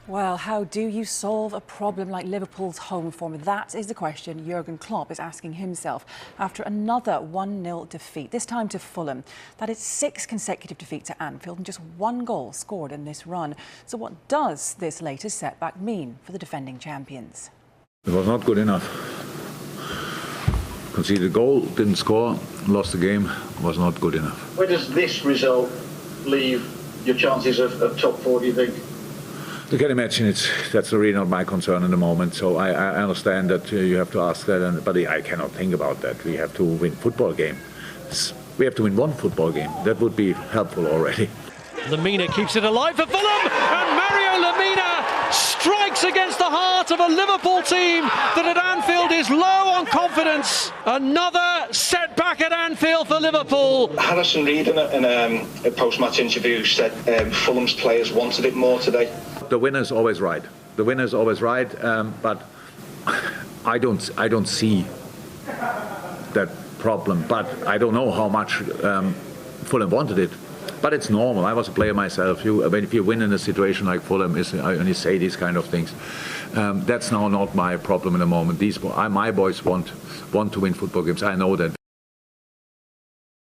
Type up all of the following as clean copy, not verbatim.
Well, how do you solve a problem like Liverpool's home form? That is the question Jurgen Klopp is asking himself after another 1-0 defeat, this time to Fulham. That is 6 consecutive defeats at Anfield and just 1 goal scored in this run. So what does this latest setback mean for the defending champions? It was not good enough. Conceded a goal, didn't score, lost the game, was not good enough. Where does this result leave your chances of top 4, do you think? You can imagine that's really not my concern in the moment. So I understand that you have to ask that, but I cannot think about that. We have to win football game. We have to win 1 football game. That would be helpful already. Lemina keeps it alive for Fulham, and Mario Lemina strikes against the heart of a Liverpool team that at Anfield is low on confidence. Another setback at Anfield for Liverpool. Harrison Reed in a post-match interview said Fulham's players wanted it more today. The winner is always right. The winner is always right, but I don't see that problem. But I don't know how much Fulham wanted it. But it's normal. I was a player myself. If you win in a situation like Fulham, and you say these kind of things, that's now not my problem in the moment. My boys want to win football games. I know that.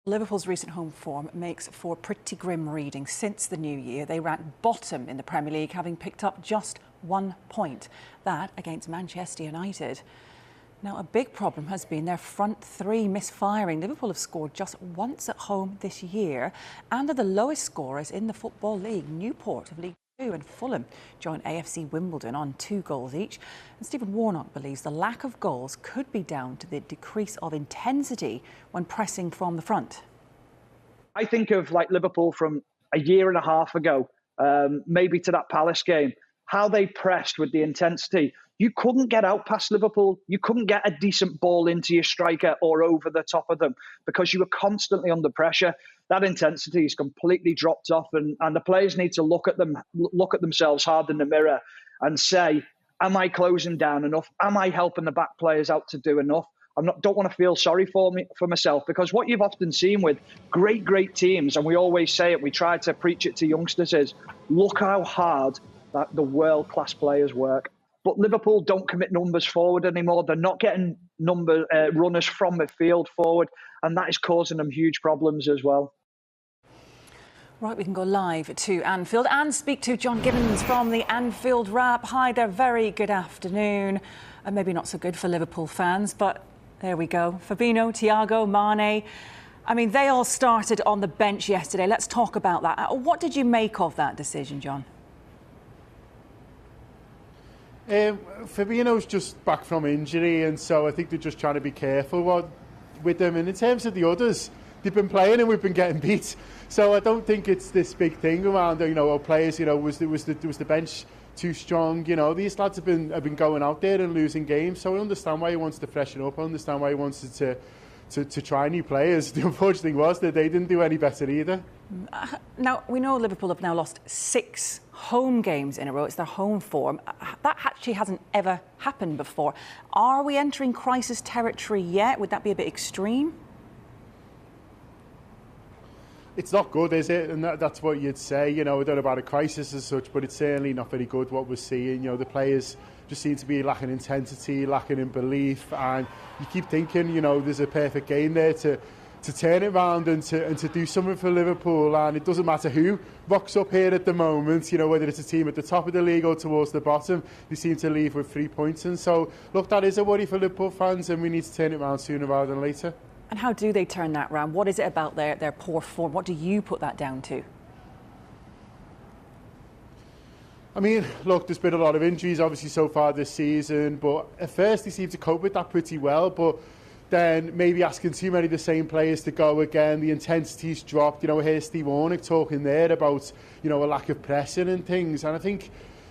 Liverpool's recent home form makes for pretty grim reading. Since the new year, they rank bottom in the Premier League, having picked up just 1 point. That against Manchester United. Now, a big problem has been their front 3 misfiring. Liverpool have scored just once at home this year and are the lowest scorers in the Football League. Newport of League 2 and Fulham join AFC Wimbledon on 2 goals each. And Stephen Warnock believes the lack of goals could be down to the decrease of intensity when pressing from the front. I think of like Liverpool from a year and a half ago, maybe to that Palace game, how they pressed with the intensity. You couldn't get out past Liverpool. You couldn't get a decent ball into your striker or over the top of them because you were constantly under pressure. That intensity is completely dropped off, and the players need to look at themselves hard in the mirror and say, am I closing down enough? Am I helping the back players out to do enough? Don't want to feel sorry for myself, because what you've often seen with great teams, and we always say it, we try to preach it to youngsters, is look how hard that the world-class players work. But Liverpool don't commit numbers forward anymore. They're not getting runners from midfield forward, and that is causing them huge problems as well. Right, we can go live to Anfield and speak to John Gibbons from the Anfield Wrap. Hi there, very good afternoon. And maybe not so good for Liverpool fans, but there we go. Fabinho, Thiago, Mane. I mean, they all started on the bench yesterday. Let's talk about that. What did you make of that decision, John? Fabinho's just back from injury, and so I think they're just trying to be careful with them. And in terms of the others, they've been playing and we've been getting beat. So I don't think it's this big thing around, our players, was the bench too strong? These lads have been going out there and losing games. So I understand why he wants to freshen up. I understand why he wanted to try new players. The unfortunate thing was that they didn't do any better either. Now, we know Liverpool have now lost 6 home games in a row. It's their home form. That actually hasn't ever happened before. Are we entering crisis territory yet? Would that be a bit extreme? It's not good, is it? And that's what you'd say. I don't know about a crisis as such, but it's certainly not very good what we're seeing. The players just seem to be lacking intensity, lacking in belief, and you keep thinking, there's a perfect game there to turn it around and to do something for Liverpool. And it doesn't matter who rocks up here at the moment, whether it's a team at the top of the league or towards the bottom, they seem to leave with 3 points. And so, look, that is a worry for Liverpool fans, and we need to turn it around sooner rather than later. And how do they turn that round? What is it about their poor form? What do you put that down to? I mean, look, there's been a lot of injuries, obviously, so far this season. But at first, they seem to cope with that pretty well. But then maybe asking too many of the same players to go again, the intensity's dropped. Here's Steve Warnock talking there about, a lack of pressing and things. And I think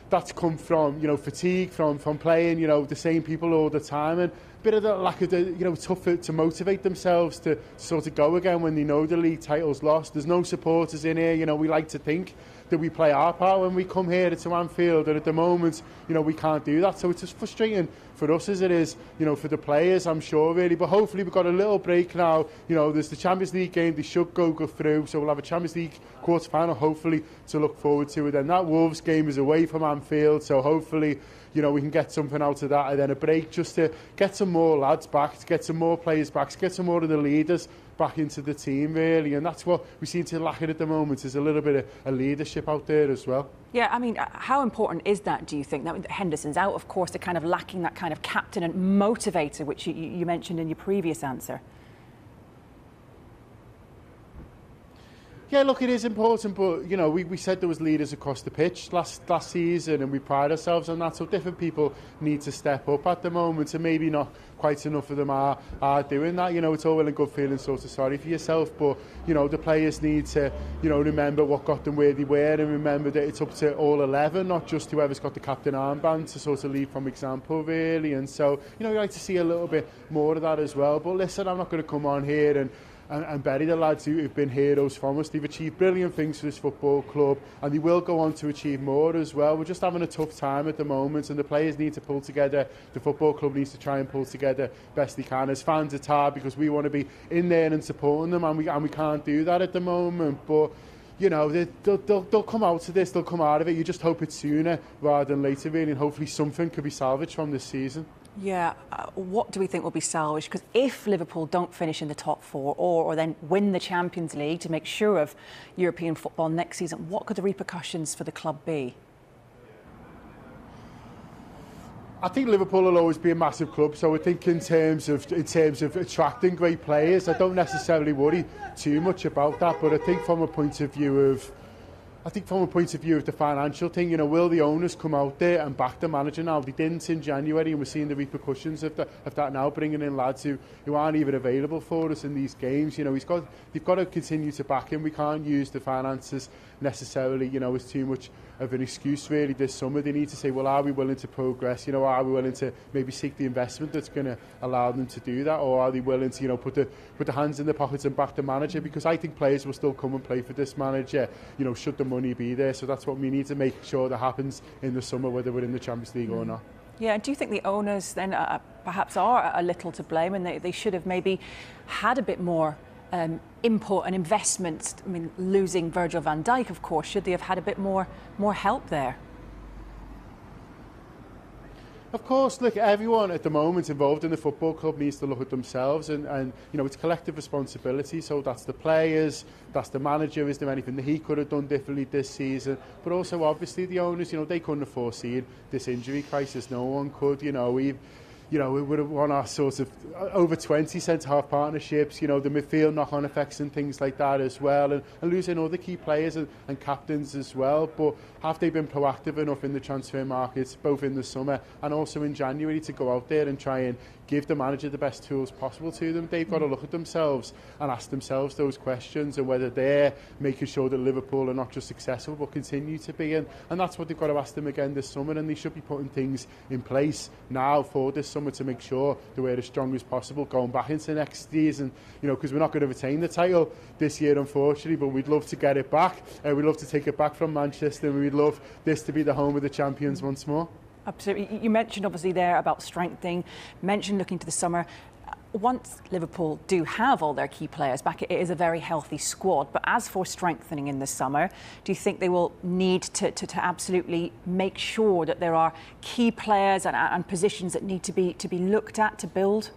that's come from, fatigue, from playing, the same people all the time. And bit of the lack of the, tough to motivate themselves to sort of go again when they know the league title's lost. There's no supporters in here. We like to think that we play our part when we come here to Anfield, and at the moment, we can't do that. So it's as frustrating for us as it is, for the players, I'm sure, really. But hopefully we've got a little break now. There's the Champions League game, they should go through, so we'll have a Champions League quarter-final, hopefully, to look forward to. And then that Wolves game is away from Anfield, so hopefully, we can get something out of that, and then a break just to get some more lads back, to get some more players back, to get some more of the leaders back into the team, really. And that's what we seem to lack at the moment, is a little bit of a leadership out there as well. Yeah, I mean, how important is that, do you think? Now, Henderson's out, of course, they're kind of lacking that kind of captain and motivator, which you mentioned in your previous answer. Yeah, look, it is important, but, we said there was leaders across the pitch last season, and we pride ourselves on that, so different people need to step up at the moment, and maybe not quite enough of them are doing that. It's all well and good feeling sort of sorry for yourself, but, the players need to, remember what got them where they were, and remember that it's up to all 11, not just whoever's got the captain armband, to sort of lead from example, really. And so, you like to see a little bit more of that as well. But listen, I'm not going to come on here and bury the lads who've been heroes from us. They've achieved brilliant things for this football club, and they will go on to achieve more as well. We're just having a tough time at the moment, and the players need to pull together. The football club needs to try and pull together best they can. As fans, it's hard because we want to be in there and supporting them, and we can't do that at the moment. But they'll come out of this, they'll come out of it. You just hope it's sooner rather than later, really, and hopefully something could be salvaged from this season. Yeah, what do we think will be salvaged? Because if Liverpool don't finish in the top four or then win the Champions League to make sure of European football next season, what could the repercussions for the club be? I think Liverpool will always be a massive club, so I think in terms of attracting great players, I don't necessarily worry too much about that. But I think from a point of view of the financial thing, will the owners come out there and back the manager now? They didn't in January, and we're seeing the repercussions of that now, bringing in lads who aren't even available for us in these games. They've got to continue to back him. We can't use the finances necessarily, as too much of an excuse really this summer. They need to say, well, are we willing to progress? Are we willing to maybe seek the investment that's going to allow them to do that, or are they willing to, put the hands in their pockets and back the manager? Because I think players will still come and play for this manager, should the money be there. So that's what we need to make sure that happens in the summer, whether we're in the Champions League or not. Yeah, do you think the owners then perhaps are a little to blame, and they should have maybe had a bit more input and investment? I mean, losing Virgil van Dijk, of course, should they have had a bit more help there? Of course, look, everyone at the moment involved in the football club needs to look at themselves, and it's collective responsibility. So that's the players, that's the manager. Is there anything that he could have done differently this season? But also, obviously, the owners. They couldn't have foreseen this injury crisis. No one could. We would have won our sort of over 20 centre-half partnerships, the midfield knock-on effects and things like that as well, and losing other key players and captains as well. But have they been proactive enough in the transfer markets, both in the summer and also in January, to go out there and try and give the manager the best tools possible to them? They've got to look at themselves and ask themselves those questions, and whether they're making sure that Liverpool are not just successful but continue to be. And that's what they've got to ask them again this summer, and they should be putting things in place now for this summer to make sure that we're as strong as possible going back into next season, because we're not going to retain the title this year, unfortunately, but we'd love to get it back. We'd love to take it back from Manchester, and we'd love this to be the home of the champions once more. Absolutely. You mentioned obviously there about strengthening, mentioned looking to the summer. Once Liverpool do have all their key players back, it is a very healthy squad. But as for strengthening in the summer, do you think they will need to absolutely make sure that there are key players and positions that need to be looked at to build?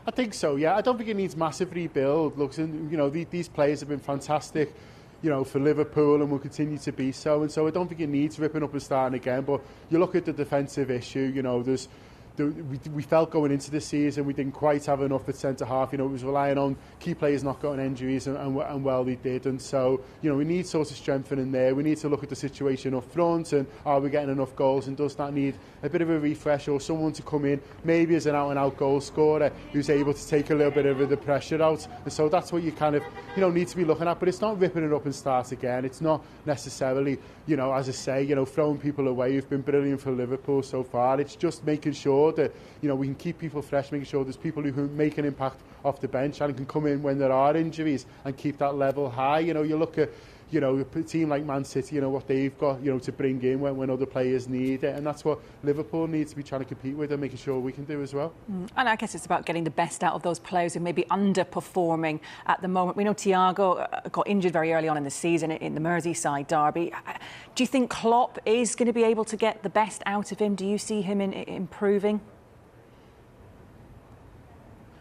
I think so, yeah. I don't think it needs massive rebuild. Look, these players have been fantastic, for Liverpool, and will continue to be so. And so I don't think it needs ripping up and starting again. But you look at the defensive issue, we felt going into this season we didn't quite have enough at centre-half. You know, it was relying on key players not getting injuries, and well, they did. And so, you know, we need sort of strengthening there. We need to look at the situation up front, and are we getting enough goals, and does that need a bit of a refresh, or someone to come in maybe as an out-and-out goal scorer who's able to take a little bit of the pressure out. And so that's what you kind of, you know, need to be looking at. But it's not ripping it up and start again. It's not necessarily, you know, as I say, you know, throwing people away who've been brilliant for Liverpool so far. It's just making sure that, you know, we can keep people fresh, making sure there's people who can make an impact off the bench and can come in when there are injuries and keep that level high. You know, you look at, you know, a team like Man City, you know, what they've got, you know, to bring in when other players need it. And that's what Liverpool needs to be trying to compete with and making sure we can do as well. And I guess it's about getting the best out of those players who may be underperforming at the moment. We know Thiago got injured very early on in the season in the Merseyside derby. Do you think Klopp is going to be able to get the best out of him? Do you see him improving?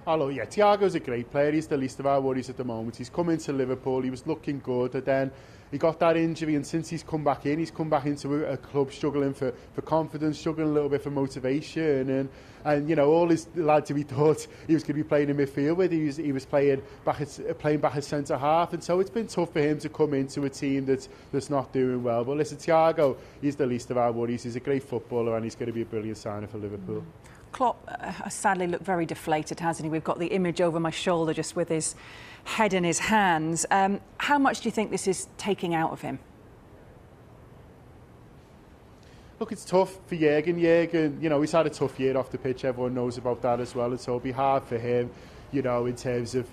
Oh, yeah, Thiago's a great player. He's the least of our worries at the moment. He's come into Liverpool, he was looking good, and then he got that injury, and since he's come back into a club struggling for confidence, struggling a little bit for motivation, and you know, all his lads who he thought he was going to be playing in midfield with, he was playing back at centre half, and so it's been tough for him to come into a team that's not doing well. But listen, Thiago, he's the least of our worries. He's a great footballer, and he's going to be a brilliant signer for Liverpool. Klopp sadly looked very deflated, hasn't he? We've got the image over my shoulder just with his head in his hands. How much do you think this is taking out of him? Look, it's tough for Jurgen. Jurgen, you know, he's had a tough year off the pitch. Everyone knows about that as well. And so it'll be hard for him, you know, in terms of,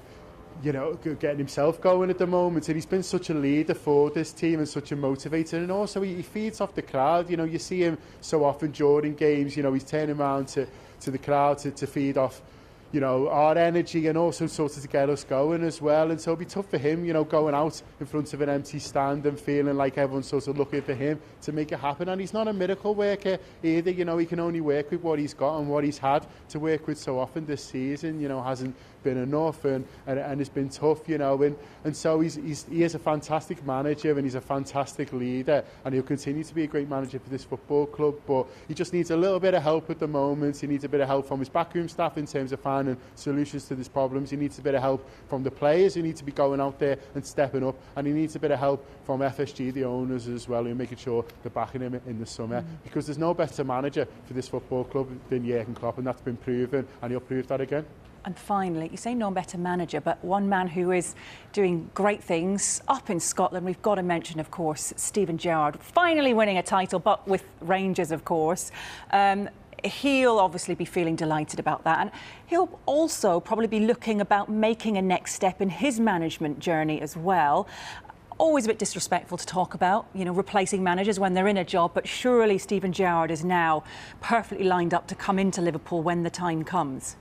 you know, getting himself going at the moment. And he's been such a leader for this team and such a motivator. And also he feeds off the crowd. You know, you see him so often during games, you know, he's turning around to the crowd to feed off, you know, our energy and also sort of to get us going as well. And so it'll be tough for him, you know, going out in front of an empty stand and feeling like everyone's sort of looking for him to make it happen. And he's not a miracle worker either. You know, he can only work with what he's got, and what he's had to work with so often this season, you know, hasn't been enough, and it's been tough, you know, and so he is a fantastic manager, and he's a fantastic leader, and he'll continue to be a great manager for this football club. But he just needs a little bit of help at the moment. He needs a bit of help from his backroom staff in terms of finding solutions to these problems. He needs a bit of help from the players who need to be going out there and stepping up, and he needs a bit of help from FSG, the owners as well, who are making sure they're backing him in the summer, because there's no better manager for this football club than Jurgen Klopp, and that's been proven, and he'll prove that again. And finally, you say no better manager, but one man who is doing great things up in Scotland, we've got to mention, of course, Steven Gerrard, finally winning a title, but with Rangers, of course. He'll obviously be feeling delighted about that. And he'll also probably be looking about making a next step in his management journey as well. Always a bit disrespectful to talk about, you know, replacing managers when they're in a job, but surely Steven Gerrard is now perfectly lined up to come into Liverpool when the time comes.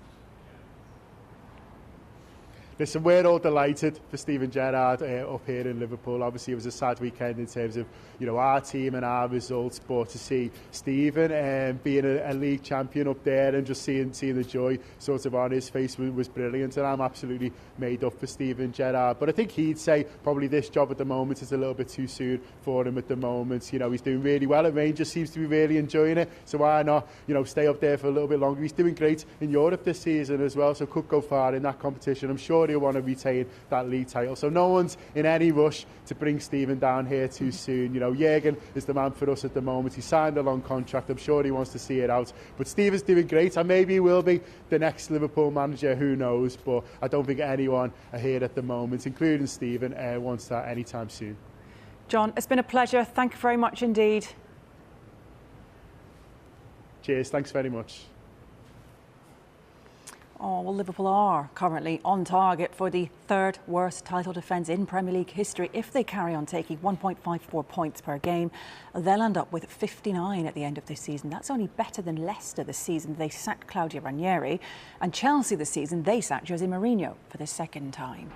Listen, we're all delighted for Steven Gerrard up here in Liverpool. Obviously, it was a sad weekend in terms of, you know, our team and our results, but to see Steven being a league champion up there and just seeing the joy sort of on his face was brilliant, and I'm absolutely made up for Steven Gerrard. But I think he'd say probably this job at the moment is a little bit too soon for him at the moment. You know, he's doing really well at Rangers, seems to be really enjoying it, so why not, you know, stay up there for a little bit longer. He's doing great in Europe this season as well, so could go far in that competition. I'm sure he'll want to retain that league title. So no one's in any rush to bring Steven down here too soon. You know, Jurgen is the man for us at the moment. He signed a long contract. I'm sure he wants to see it out. But Steven's doing great, and maybe he will be the next Liverpool manager. Who knows? But I don't think anyone here at the moment, including Steven, wants that anytime soon. John, it's been a pleasure. Thank you very much indeed. Cheers. Thanks very much. Oh, well, Liverpool are currently on target for the third worst title defence in Premier League history. If they carry on taking 1.54 points per game, they'll end up with 59 at the end of this season. That's only better than Leicester this season. They sacked Claudio Ranieri, and Chelsea this season, they sacked Jose Mourinho for the second time.